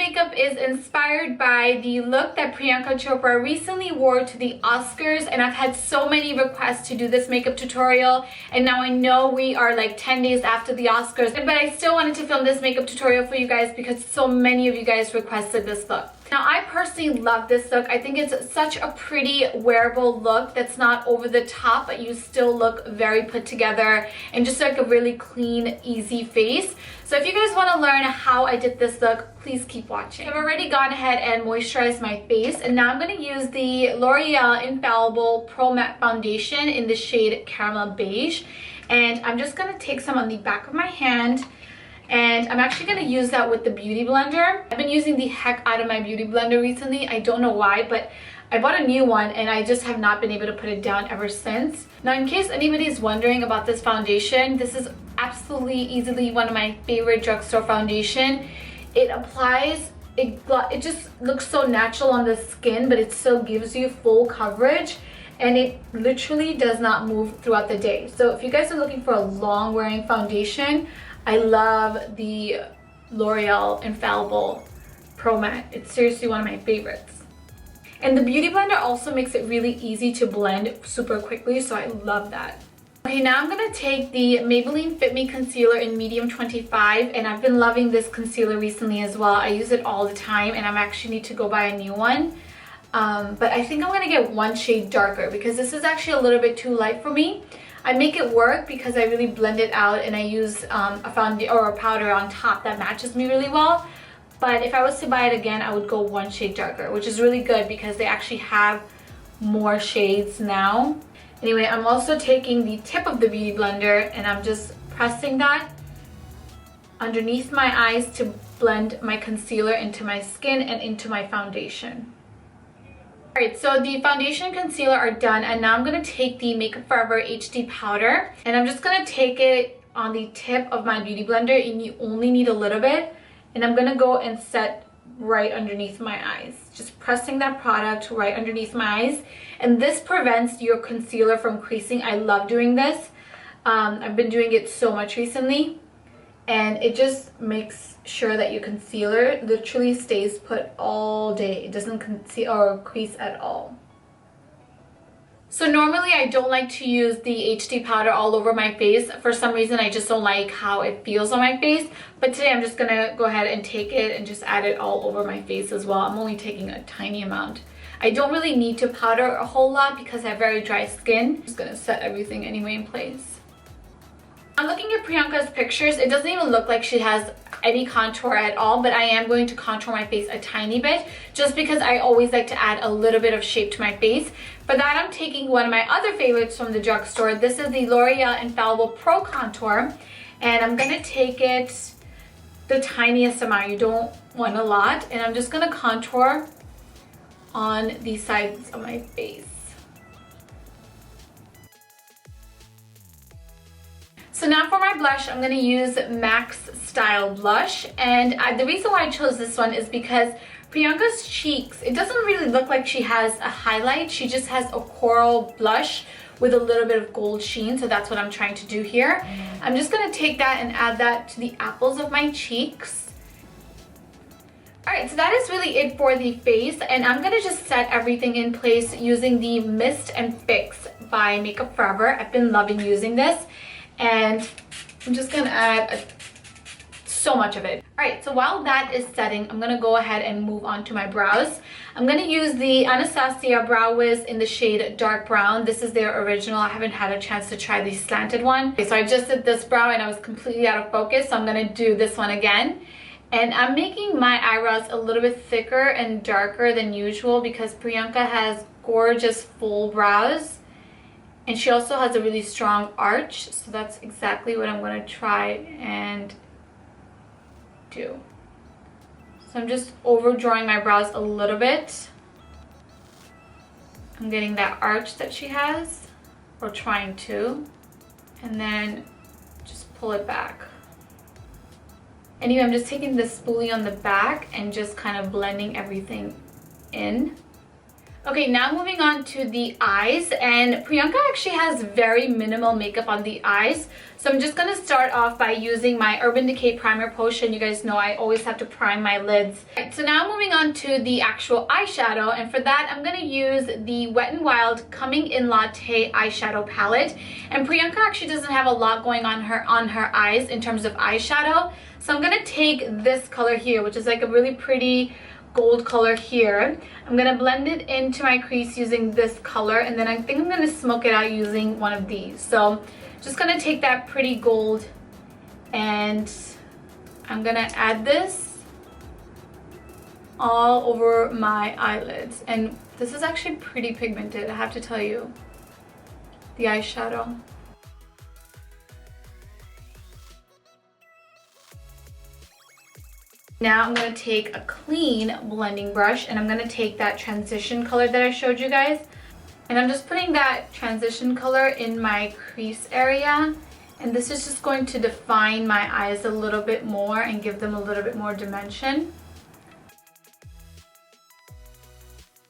makeup is inspired by the look that Priyanka Chopra recently wore to the Oscars, and I've had so many requests to do this makeup tutorial, and now I know we are like 10 days after the Oscars, but I still wanted to film this makeup tutorial for you guys because so many of you guys requested this look. Now, I personally love this look. I think it's such a pretty wearable look that's not over the top, but you still look very put together and just like a really clean, easy face. So if you guys want to learn how I did this look, please keep watching. I've already gone ahead and moisturized my face, and now I'm going to use the L'Oreal Infallible Pro Matte Foundation in the shade Caramel Beige. And I'm just going to take some on the back of my hand, and I'm actually going to use that with the Beauty Blender. I've been using the heck out of my Beauty Blender recently. I don't know why, but I bought a new one and I just have not been able to put it down ever since. Now, in case anybody is wondering about this foundation, this is absolutely easily one of my favorite drugstore foundation. It applies, it just looks so natural on the skin, but it still gives you full coverage, and it literally does not move throughout the day. So if you guys are looking for a long wearing foundation, I love the L'Oreal Infallible Pro Matte. It's seriously one of my favorites. And the Beauty Blender also makes it really easy to blend super quickly, so I love that. Okay, now I'm going to take the Maybelline Fit Me Concealer in Medium 25, and I've been loving this concealer recently as well. I use it all the time, and I actually need to go buy a new one. But I think I'm going to get one shade darker because this is actually a little bit too light for me. I make it work because I really blend it out, and I use a powder on top that matches me really well. But if I was to buy it again, I would go one shade darker, which is really good because they actually have more shades now. Anyway, I'm also taking the tip of the Beauty Blender and I'm just pressing that underneath my eyes to blend my concealer into my skin and into my foundation. Alright, so the foundation and concealer are done, and now I'm going to take the Makeup Forever HD powder, and I'm just going to take it on the tip of my Beauty Blender, and you only need a little bit, and I'm going to go and set right underneath my eyes. Just pressing that product right underneath my eyes, and this prevents your concealer from creasing. I love doing this. I've been doing it so much recently, and it just makes sure that your concealer literally stays put all day. It doesn't conceal or crease at all. So normally I don't like to use the HD powder all over my face. For some reason I just don't like how it feels on my face. But today I'm just gonna go ahead and take it and just add it all over my face as well. I'm only taking a tiny amount. I don't really need to powder a whole lot because I have very dry skin. I'm just gonna set everything anyway in place. I'm looking at Priyanka's pictures. It doesn't even look like she has any contour at all, but I am going to contour my face a tiny bit just because I always like to add a little bit of shape to my face. For that, I'm taking one of my other favorites from the drugstore. This is the L'Oreal Infallible Pro Contour, and I'm going to take it the tiniest amount. You don't want a lot, and I'm just going to contour on the sides of my face. So now for my blush, I'm going to use MAC's Style Blush, and the reason why I chose this one is because Priyanka's cheeks, it doesn't really look like she has a highlight. She just has a coral blush with a little bit of gold sheen, so that's what I'm trying to do here. I'm just going to take that and add that to the apples of my cheeks. Alright, so that is really it for the face, and I'm going to just set everything in place using the Mist and Fix by Makeup Forever. I've been loving using this, and I'm just going to add so much of it. Alright, so while that is setting, I'm going to go ahead and move on to my brows. I'm going to use the Anastasia Brow Wiz in the shade Dark Brown. This is their original. I haven't had a chance to try the slanted one. Okay, so I just did this brow and I was completely out of focus, so I'm going to do this one again. And I'm making my eyebrows a little bit thicker and darker than usual because Priyanka has gorgeous full brows. And she also has a really strong arch, so that's exactly what I'm going to try and do. So I'm just overdrawing my brows a little bit. I'm getting that arch that she has, or trying to, and then just pull it back. Anyway, I'm just taking the spoolie on the back and just kind of blending everything in. Okay, now moving on to the eyes, and Priyanka actually has very minimal makeup on the eyes. So I'm just gonna start off by using my Urban Decay Primer Potion. You guys know I always have to prime my lids. Right, so now moving on to the actual eyeshadow, and for that I'm gonna use the Wet n Wild Coming in Latte eyeshadow palette. And Priyanka actually doesn't have a lot going on her eyes in terms of eyeshadow. So I'm gonna take this color here, which is like a really pretty gold color here. I'm gonna blend it into my crease using this color, and then I think I'm gonna smoke it out using one of these. So just gonna take that pretty gold and I'm gonna add this all over my eyelids. And this is actually pretty pigmented, I have to tell you, the eyeshadow. Now I'm going to take a clean blending brush and I'm going to take that transition color that I showed you guys. And I'm just putting that transition color in my crease area. And this is just going to define my eyes a little bit more and give them a little bit more dimension.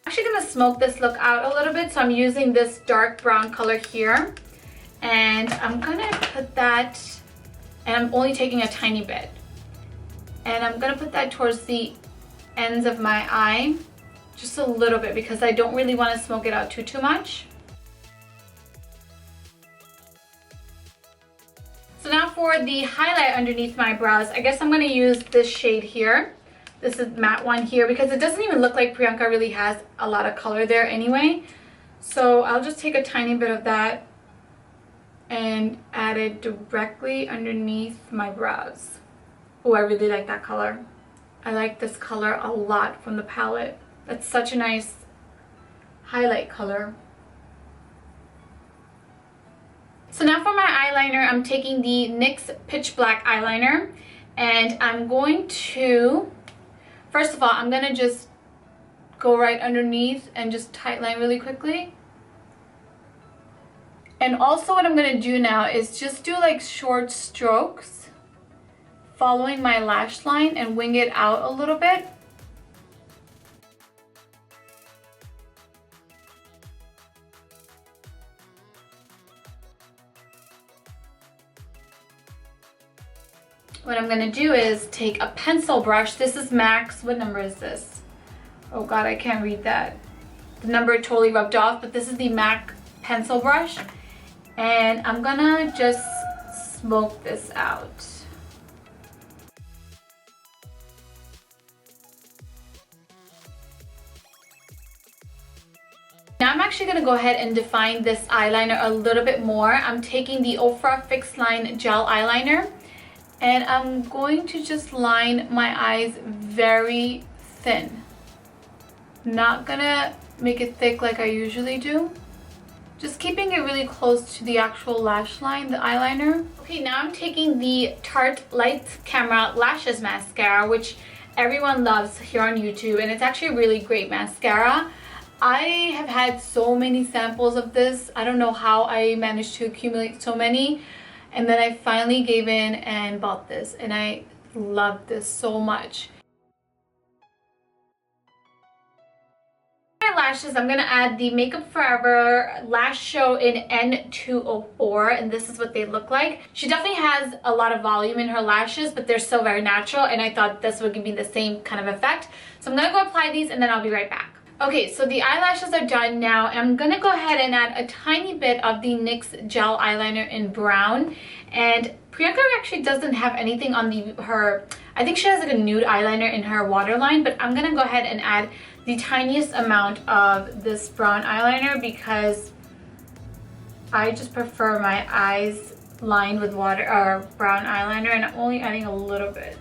I'm actually going to smoke this look out a little bit. So I'm using this dark brown color here. And I'm going to put that, and I'm only taking a tiny bit. And I'm gonna put that towards the ends of my eye, just a little bit, because I don't really want to smoke it out too much. So now for the highlight underneath my brows, I guess I'm gonna use this shade here. This is matte one here, because it doesn't even look like Priyanka really has a lot of color there anyway. So I'll just take a tiny bit of that and add it directly underneath my brows. Oh, I really like that color. I like this color a lot from the palette. That's such a nice highlight color. So now for my eyeliner, I'm taking the NYX Pitch Black eyeliner, and I'm going to, first of all, I'm gonna just go right underneath and just tightline really quickly. And also what I'm gonna do now is just do like short strokes following my lash line and wing it out a little bit. What I'm gonna do is take a pencil brush. This is MAC's, what number is this? Oh God, I can't read that. The number totally rubbed off, but this is the MAC pencil brush. And I'm gonna just smoke this out. Now I'm actually going to go ahead and define this eyeliner a little bit more. I'm taking the Ofra Fixed Line Gel Eyeliner, and I'm going to just line my eyes very thin. Not going to make it thick like I usually do. Just keeping it really close to the actual lash line, the eyeliner. Okay, now I'm taking the Tarte Light Camera Lashes Mascara, which everyone loves here on YouTube, and it's actually a really great mascara. I have had so many samples of this. I don't know how I managed to accumulate so many, and then I finally gave in and bought this, and I love this so much. My lashes, I'm gonna add the Makeup Forever Lash Show in N204, and this is what they look like. She definitely has a lot of volume in her lashes, but they're still very natural, and I thought this would give me the same kind of effect. So I'm gonna go apply these and then I'll be right back. Okay, so the eyelashes are done now. I'm gonna go ahead and add a tiny bit of the NYX gel eyeliner in brown. And Priyanka actually doesn't have anything on her, I think she has like a nude eyeliner in her waterline, but I'm gonna go ahead and add the tiniest amount of this brown eyeliner because I just prefer my eyes lined with water or brown eyeliner, and I'm only adding a little bit.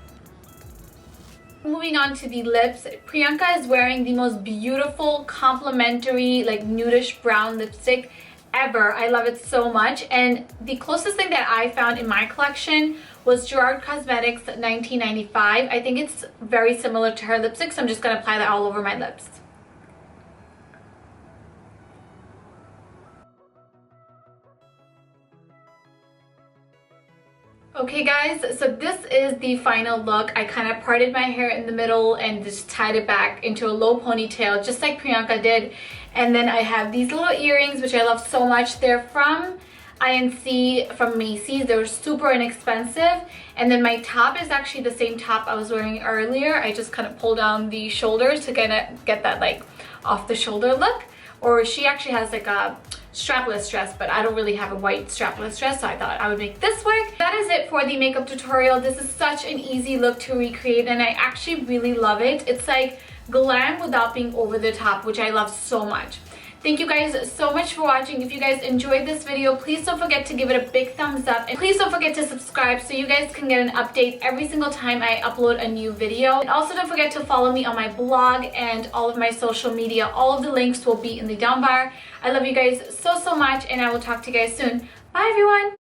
Moving on to the lips, Priyanka is wearing the most beautiful complementary like nudish brown lipstick ever. I love it so much, and the closest thing that I found in my collection was Gerard Cosmetics 1995. I think it's very similar to her lipstick, so I'm just going to apply that all over my lips. Okay guys, so this is the final look. I kind of parted my hair in the middle and just tied it back into a low ponytail just like Priyanka did. And then I have these little earrings, which I love so much. They're from INC, from Macy's. They were super inexpensive. And then my top is actually the same top I was wearing earlier. I just kind of pull down the shoulders to get that like off the shoulder look. Or she actually has like a strapless dress, but I don't really have a white strapless dress, so I thought I would make this work. That is it for the makeup tutorial. This is such an easy look to recreate, and I actually really love it. It's like glam without being over the top, which I love so much. Thank you guys so much for watching. If you guys enjoyed this video, please don't forget to give it a big thumbs up. And please don't forget to subscribe so you guys can get an update every single time I upload a new video. And also don't forget to follow me on my blog and all of my social media. All of the links will be in the down bar. I love you guys so much, and I will talk to you guys soon. Bye everyone!